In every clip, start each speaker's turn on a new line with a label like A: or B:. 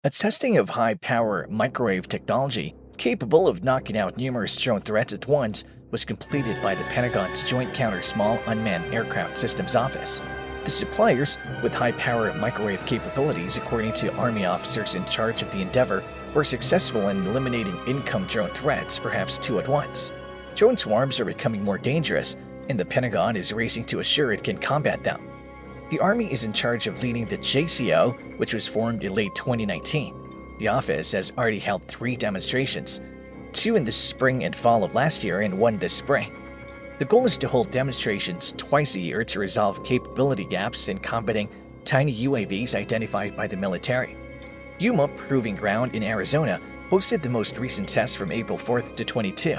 A: A testing of high-power microwave technology capable of knocking out numerous drone threats at once was completed by the Pentagon's Joint Counter-Small Unmanned Aircraft Systems Office. The suppliers with high-power microwave capabilities, according to Army officers in charge of the endeavor, were successful in eliminating income drone threats, perhaps two at once. Drone swarms are becoming more dangerous, and the Pentagon is racing to assure it can combat them. The Army is in charge of leading the JCO, which was formed in late 2019. The office has already held 3 demonstrations, 2 in the spring and fall of last year and 1 this spring. The goal is to hold demonstrations twice a year to resolve capability gaps in combating tiny UAVs identified by the military. Yuma Proving Ground in Arizona hosted the most recent test from April 4th to 22.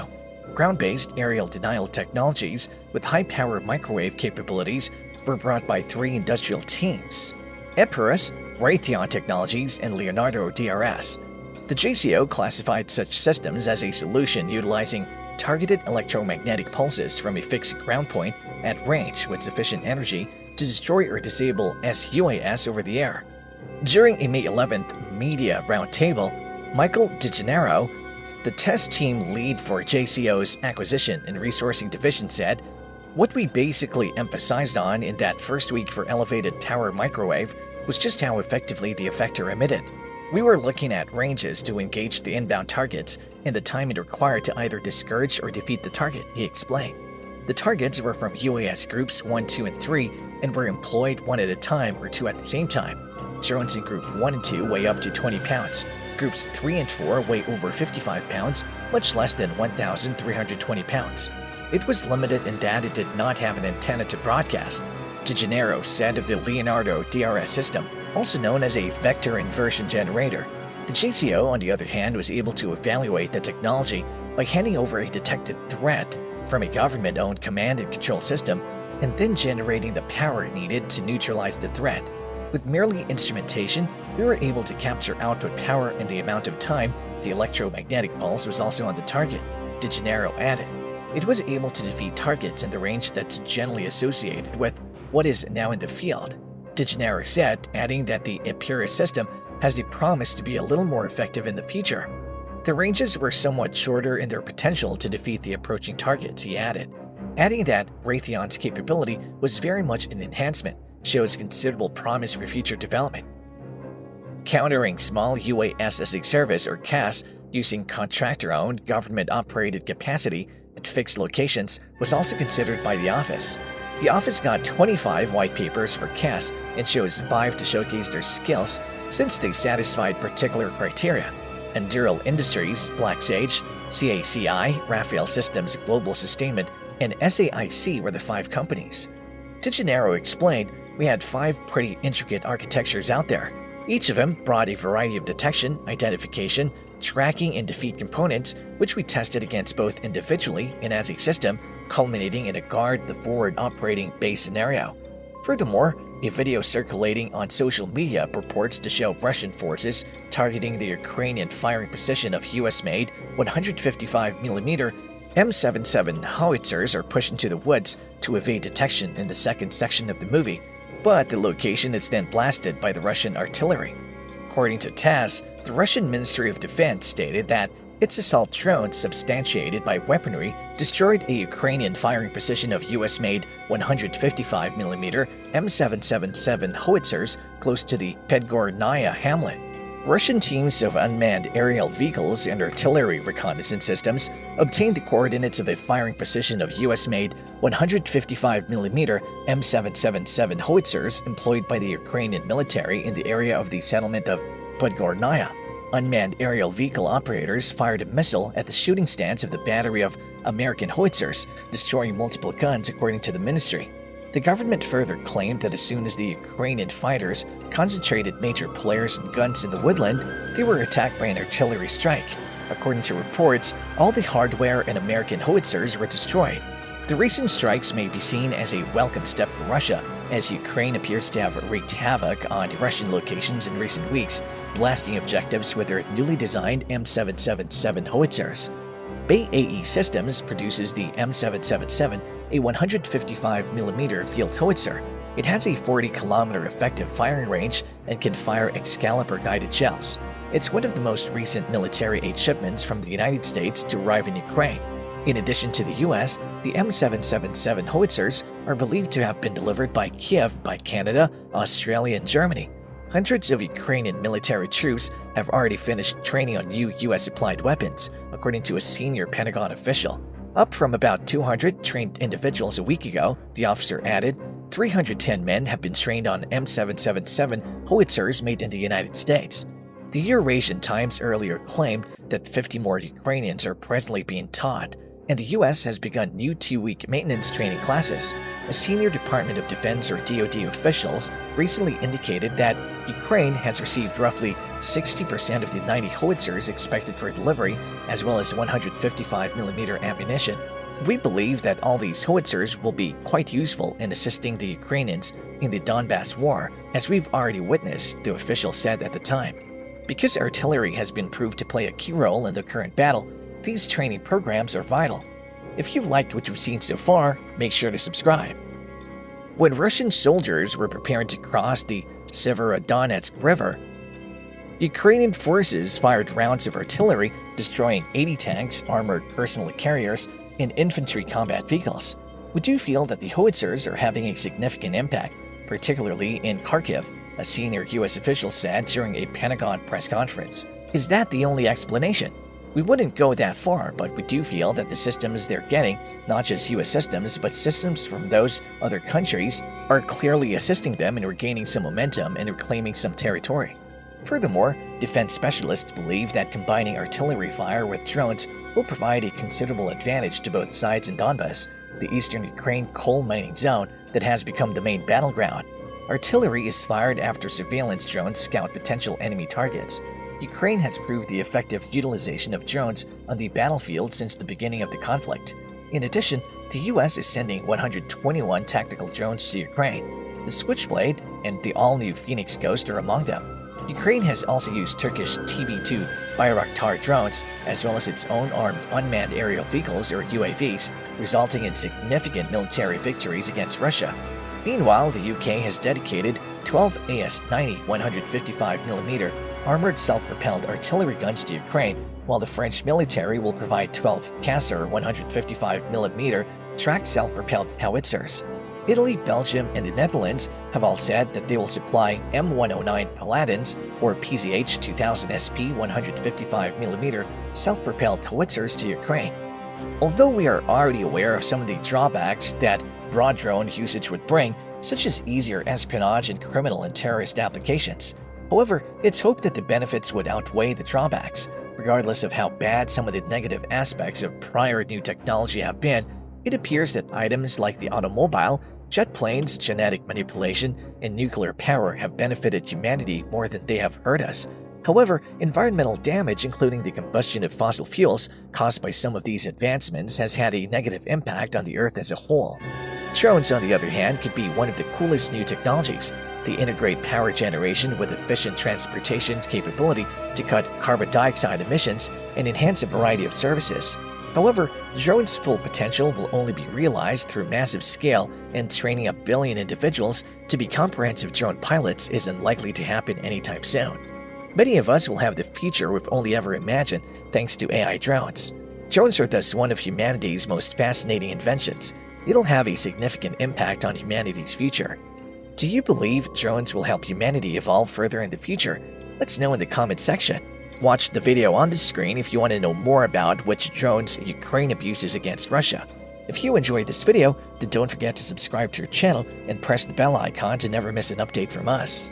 A: Ground-based aerial denial technologies with high-power microwave capabilities were brought by 3 industrial teams: Epirus, Raytheon Technologies, and Leonardo DRS. The JCO classified such systems as a solution utilizing targeted electromagnetic pulses from a fixed ground point at range with sufficient energy to destroy or disable SUAS over the air. During a May 11th media roundtable, Michael DeGennaro, the test team lead for JCO's Acquisition and Resourcing Division, said, "What we basically emphasized on in that first week for elevated power microwave was just how effectively the effector emitted. We were looking at ranges to engage the inbound targets and the time it required to either discourage or defeat the target," he explained. The targets were from UAS groups 1, 2, and 3 and were employed 1 at a time or 2 at the same time. Drones in Group 1 and 2 weigh up to 20 pounds. Groups 3 and 4 weigh over 55 pounds, much less than 1,320 pounds. It was limited in that it did not have an antenna to broadcast. DeGennaro said of the Leonardo DRS system, also known as a vector inversion generator. The JCO, on the other hand, was able to evaluate the technology by handing over a detected threat from a government-owned command and control system and then generating the power needed to neutralize the threat. With merely instrumentation, we were able to capture output power in the amount of time the electromagnetic pulse was also on the target, DeGennaro added. It was able to defeat targets in the range that's generally associated with what is now in the field, DeGennaro said, adding that the Epirus system has the promise to be a little more effective in the future. The ranges were somewhat shorter in their potential to defeat the approaching targets, he added, adding that Raytheon's capability was very much an enhancement, shows considerable promise for future development. Countering small UAS as a service, or CAS, using contractor-owned, government-operated capacity at fixed locations was also considered by the office. The office got 25 white papers for CAS and chose 5 to showcase their skills since they satisfied particular criteria. Endural Industries, Black Sage, CACI, Rafael Systems Global Sustainment, and SAIC were the 5 companies. DeGennaro explained, "We had 5 pretty intricate architectures out there. Each of them brought a variety of detection, identification, tracking, and defeat components, which we tested against both individually and as a system, culminating in a guard the forward operating base scenario." Furthermore, a video circulating on social media purports to show Russian forces targeting the Ukrainian firing position of US-made 155mm M77 howitzers are pushed into the woods to evade detection in the second section of the movie, but the location is then blasted by the Russian artillery. According to TASS, the Russian Ministry of Defense stated that its assault drones, substantiated by weaponry, destroyed a Ukrainian firing position of US-made 155mm M777 howitzers close to the Podgornaya hamlet. Russian teams of unmanned aerial vehicles and artillery reconnaissance systems obtained the coordinates of a firing position of US-made 155mm M777 howitzers employed by the Ukrainian military in the area of the settlement of Podgornaya. Unmanned aerial vehicle operators fired a missile at the shooting stance of the battery of American howitzers, destroying multiple guns, according to the ministry. The government further claimed that as soon as the Ukrainian fighters concentrated major players and guns in the woodland, they were attacked by an artillery strike. According to reports, all the hardware and American howitzers were destroyed. The recent strikes may be seen as a welcome step for Russia, as Ukraine appears to have wreaked havoc on Russian locations in recent weeks, blasting objectives with their newly designed M777 howitzers. BAE Systems produces the M777, a 155mm field howitzer. It has a 40-kilometer effective firing range and can fire Excalibur-guided shells. It's one of the most recent military aid shipments from the United States to arrive in Ukraine. In addition to the US, the M777 howitzers are believed to have been delivered by Kiev by Canada, Australia, and Germany. Hundreds of Ukrainian military troops have already finished training on new US-supplied weapons, according to a senior Pentagon official. Up from about 200 trained individuals a week ago, the officer added, 310 men have been trained on M777 howitzers made in the United States. The Eurasian Times earlier claimed that 50 more Ukrainians are presently being taught, and the US has begun new 2-week maintenance training classes. A senior Department of Defense or DoD officials recently indicated that Ukraine has received roughly 60% of the 90 howitzers expected for delivery, as well as 155mm ammunition. We believe that all these howitzers will be quite useful in assisting the Ukrainians in the Donbass war, as we've already witnessed, the official said at the time. Because artillery has been proved to play a key role in the current battle, these training programs are vital. If you've liked what you've seen so far, make sure to subscribe. When Russian soldiers were preparing to cross the Severodonetsk River, Ukrainian forces fired rounds of artillery, destroying 80 tanks, armored personnel carriers, and infantry combat vehicles. We do feel that the howitzers are having a significant impact, particularly in Kharkiv, a senior US official said during a Pentagon press conference. Is that the only explanation? We wouldn't go that far, but we do feel that the systems they're getting, not just US systems, but systems from those other countries, are clearly assisting them in regaining some momentum and reclaiming some territory. Furthermore, defense specialists believe that combining artillery fire with drones will provide a considerable advantage to both sides in Donbass, the eastern Ukraine coal mining zone that has become the main battleground. Artillery is fired after surveillance drones scout potential enemy targets. Ukraine has proved the effective utilization of drones on the battlefield since the beginning of the conflict. In addition, the US is sending 121 tactical drones to Ukraine. The Switchblade and the all-new Phoenix Ghost are among them. Ukraine has also used Turkish TB2 Bayraktar drones, as well as its own armed unmanned aerial vehicles or UAVs, resulting in significant military victories against Russia. Meanwhile, the UK has dedicated 12 AS-90 155mm armored self-propelled artillery guns to Ukraine, while the French military will provide 12 Caesar 155mm tracked self-propelled howitzers. Italy, Belgium, and the Netherlands have all said that they will supply M109 Paladins or PZH 2000 SP 155mm self-propelled howitzers to Ukraine. Although we are already aware of some of the drawbacks that broad drone usage would bring, such as easier espionage and criminal and terrorist applications. However, it's hoped that the benefits would outweigh the drawbacks. Regardless of how bad some of the negative aspects of prior new technology have been, it appears that items like the automobile, jet planes, genetic manipulation, and nuclear power have benefited humanity more than they have hurt us. However, environmental damage, including the combustion of fossil fuels caused by some of these advancements, has had a negative impact on the Earth as a whole. Drones, on the other hand, could be one of the coolest new technologies. They integrate power generation with efficient transportation capability to cut carbon dioxide emissions and enhance a variety of services. However, drones' full potential will only be realized through massive scale, and training a billion individuals to be comprehensive drone pilots is unlikely to happen anytime soon. Many of us will have the future we've only ever imagined thanks to AI drones. Drones are thus one of humanity's most fascinating inventions. It'll have a significant impact on humanity's future. Do you believe drones will help humanity evolve further in the future? Let's know in the comment section. Watch the video on the screen if you want to know more about which drones Ukraine abuses against Russia. If you enjoyed this video, then don't forget to subscribe to our channel and press the bell icon to never miss an update from us.